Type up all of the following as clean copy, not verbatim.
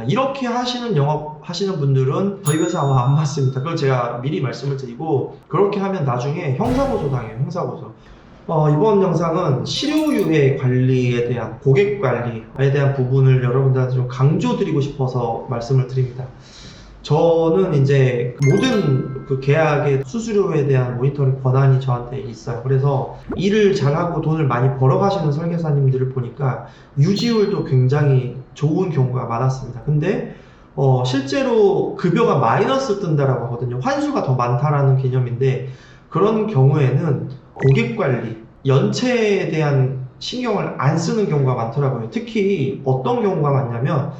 이렇게 하시는 영업 하시는 분들은 저희 회사와 안 맞습니다. 그걸 제가 미리 말씀을 드리고, 그렇게 하면 나중에 형사고소 당해요. 형사고소. 이번 영상은 실효유예 관리에 대한, 고객 관리에 대한 부분을 여러분들한테 좀 강조드리고 싶어서 말씀을 드립니다. 저는 이제 모든 그 계약의 수수료에 대한 모니터링 권한이 저한테 있어요. 그래서 일을 잘하고 돈을 많이 벌어가시는 설계사님들을 보니까 유지율도 굉장히 좋은 경우가 많았습니다. 근데 실제로 급여가 마이너스 뜬다라고 하거든요. 환수가 더 많다라는 개념인데, 그런 경우에는 고객 관리, 연체에 대한 신경을 안 쓰는 경우가 많더라고요. 특히 어떤 경우가 많냐면,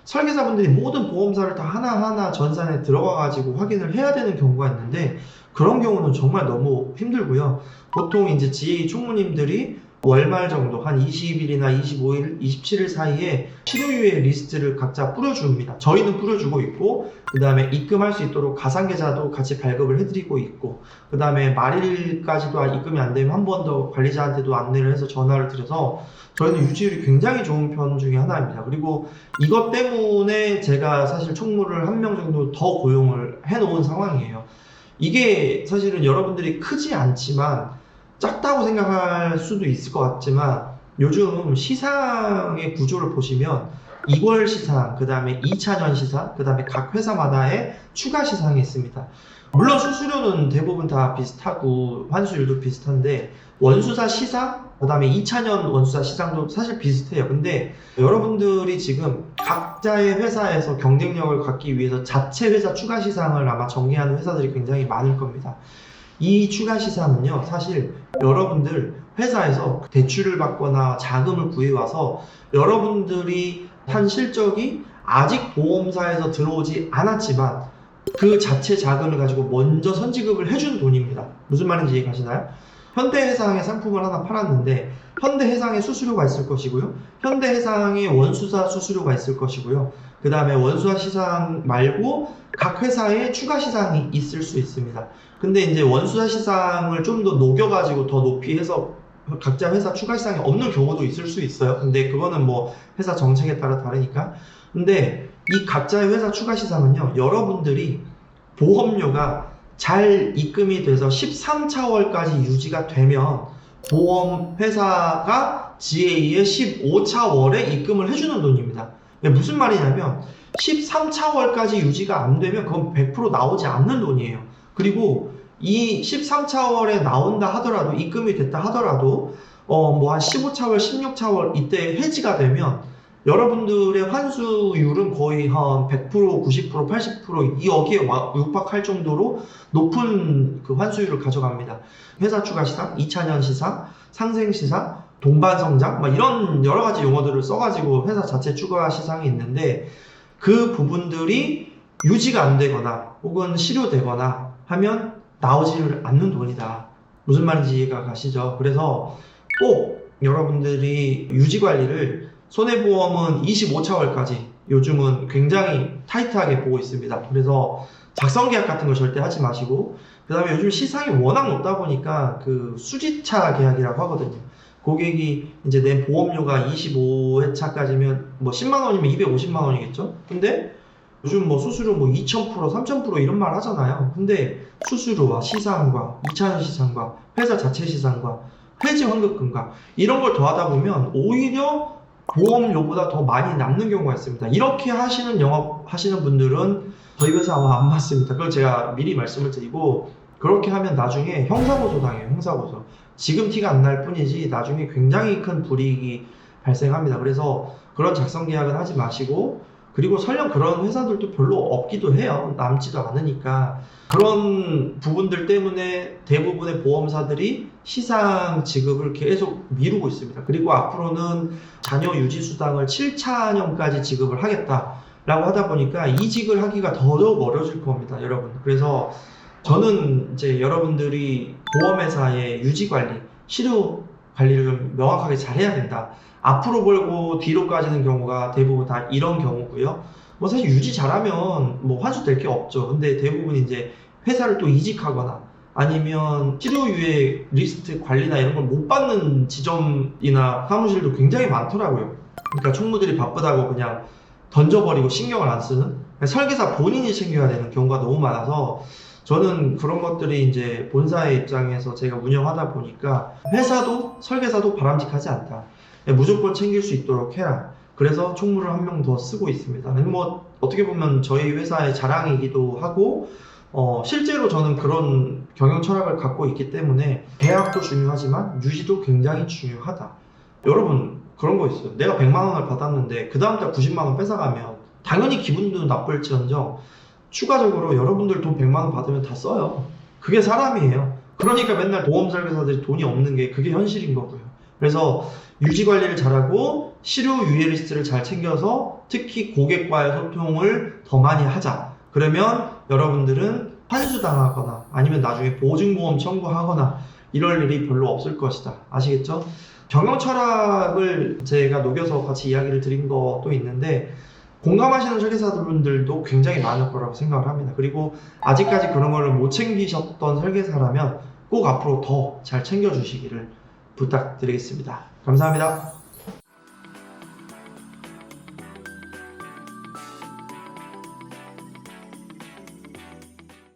설계사분들이 모든 보험사를 다 하나하나 전산에 들어가가지고 확인을 해야 되는 경우가 있는데, 그런 경우는 정말 너무 힘들고요. 보통 이제 GA 총무님들이 월말 정도 한 20일이나 25일, 27일 사이에 실효유예 리스트를 각자 뿌려줍니다. 저희는 뿌려주고 있고, 그 다음에 입금할 수 있도록 가상계좌도 같이 발급을 해드리고 있고, 그 다음에 말일까지도 입금이 안 되면 한 번 더 관리자한테도 안내를 해서 전화를 드려서, 저희는 유지율이 굉장히 좋은 편 중에 하나입니다. 그리고 이것 때문에 제가 사실 총무를 한 명 정도 더 고용을 해놓은 상황이에요. 이게 사실은 여러분들이 크지 않지만, 작다고 생각할 수도 있을 것 같지만, 요즘 시장의 구조를 보시면 2월 시상, 그 다음에 2차전 시상, 그 다음에 각 회사마다의 추가 시상이 있습니다. 물론 수수료는 대부분 다 비슷하고 환수율도 비슷한데, 원수사 시상, 그 다음에 2차년 원수사 시상도 사실 비슷해요. 근데 여러분들이 지금 각자의 회사에서 경쟁력을 갖기 위해서 자체 회사 추가 시상을 아마 정리하는 회사들이 굉장히 많을 겁니다. 이 추가 시상은요, 사실 여러분들 회사에서 대출을 받거나 자금을 구해와서 여러분들이 한 실적이 아직 보험사에서 들어오지 않았지만 그 자체 자금을 가지고 먼저 선지급을 해준 돈입니다. 무슨 말인지 이해가시나요? 현대해상의 상품을 하나 팔았는데, 현대해상의 수수료가 있을 것이고요, 현대해상의 원수사 수수료가 있을 것이고요, 그 다음에 원수사 시상 말고 각 회사에 추가 시상이 있을 수 있습니다. 근데 이제 원수사 시상을 좀 더 녹여가지고 더 높이 해서 각자 회사 추가 시상이 없는 경우도 있을 수 있어요. 근데 그거는 뭐 회사 정책에 따라 다르니까. 근데 이 각자의 회사 추가 시상은요, 여러분들이 보험료가 잘 입금이 돼서 13차월까지 유지가 되면 보험회사가 GA의 15차월에 입금을 해주는 돈입니다. 무슨 말이냐면 13차월까지 유지가 안 되면 그건 100% 나오지 않는 돈이에요. 그리고 이 13차월에 나온다 하더라도, 입금이 됐다 하더라도 뭐 한 15차월, 16차월 이때 해지가 되면 여러분들의 환수율은 거의 한 100%, 90%, 80% 여기에 육박할 정도로 높은 그 환수율을 가져갑니다. 회사 추가 시상, 2차년 시상, 상생 시상, 동반 성장, 막 이런 여러 가지 용어들을 써가지고 회사 자체 추가 시상이 있는데, 그 부분들이 유지가 안 되거나 혹은 실효되거나 하면 나오지를 않는 돈이다. 무슨 말인지 이해가 가시죠? 그래서 꼭 여러분들이 유지 관리를, 손해보험은 25차월까지 요즘은 굉장히 타이트하게 보고 있습니다. 그래서 작성계약 같은 거 절대 하지 마시고, 그 다음에 요즘 시상이 워낙 높다 보니까 그 수지차 계약이라고 하거든요. 고객이 이제 내 보험료가 25회차까지면 뭐 10만원이면 250만원이겠죠? 근데 요즘 뭐 수수료 뭐 2000%, 3000% 이런 말 하잖아요. 근데 수수료와 시상과 2차전 시상과 회사 자체 시상과 해지 환급금과 이런 걸 더하다 보면 오히려 보험료보다 더 많이 남는 경우가 있습니다. 이렇게 하시는 영업 하시는 분들은 저희 회사와 안 맞습니다. 그걸 제가 미리 말씀을 드리고, 그렇게 하면 나중에 형사고소 당해요. 형사고소. 지금 티가 안 날 뿐이지 나중에 굉장히 큰 불이익이 발생합니다. 그래서 그런 작성 계약은 하지 마시고, 그리고 설령 그런 회사들도 별로 없기도 해요. 남지도 않으니까. 그런 부분들 때문에 대부분의 보험사들이 시상 지급을 계속 미루고 있습니다. 그리고 앞으로는 자녀 유지 수당을 7차년까지 지급을 하겠다라고 하다 보니까 이직을 하기가 더더욱 어려질 겁니다, 여러분. 그래서 저는 이제 여러분들이 보험회사의 유지 관리, 실효 관리를 좀 명확하게 잘 해야 된다. 앞으로 벌고 뒤로 까지는 경우가 대부분 다 이런 경우고요. 뭐 사실 유지 잘하면 뭐 환수될 게 없죠. 근데 대부분 이제 회사를 또 이직하거나 아니면 실효유예 리스트 관리나 이런 걸 못 받는 지점이나 사무실도 굉장히 많더라고요. 그러니까 총무들이 바쁘다고 그냥 던져버리고 신경을 안 쓰는 설계사 본인이 챙겨야 되는 경우가 너무 많아서 저는 그런 것들이 이제 본사의 입장에서 제가 운영하다 보니까 회사도 설계사도 바람직하지 않다. 무조건 챙길 수 있도록 해라. 그래서 총무를 한 명 더 쓰고 있습니다. 뭐 어떻게 보면 저희 회사의 자랑이기도 하고 실제로 저는 그런 경영 철학을 갖고 있기 때문에 계약도 중요하지만 유지도 굉장히 중요하다. 여러분 그런 거 있어요. 내가 100만 원을 받았는데 그 다음 달 90만 원 뺏어가면 당연히 기분도 나쁠지언정 추가적으로 여러분들 돈 100만 원 받으면 다 써요. 그게 사람이에요. 그러니까 맨날 보험 설계사들이 돈이 없는 게 그게 현실인 거고요. 그래서 유지 관리를 잘하고 실효 유예 리스트를 잘 챙겨서 특히 고객과의 소통을 더 많이 하자. 그러면 여러분들은 환수당하거나 아니면 나중에 보증보험 청구하거나 이럴 일이 별로 없을 것이다. 아시겠죠? 경영 철학을 제가 녹여서 같이 이야기를 드린 것도 있는데 공감하시는 설계사분들도 굉장히 많을 거라고 생각을 합니다. 그리고 아직까지 그런 거를 못 챙기셨던 설계사라면 꼭 앞으로 더 잘 챙겨주시기를 부탁드리겠습니다. 감사합니다.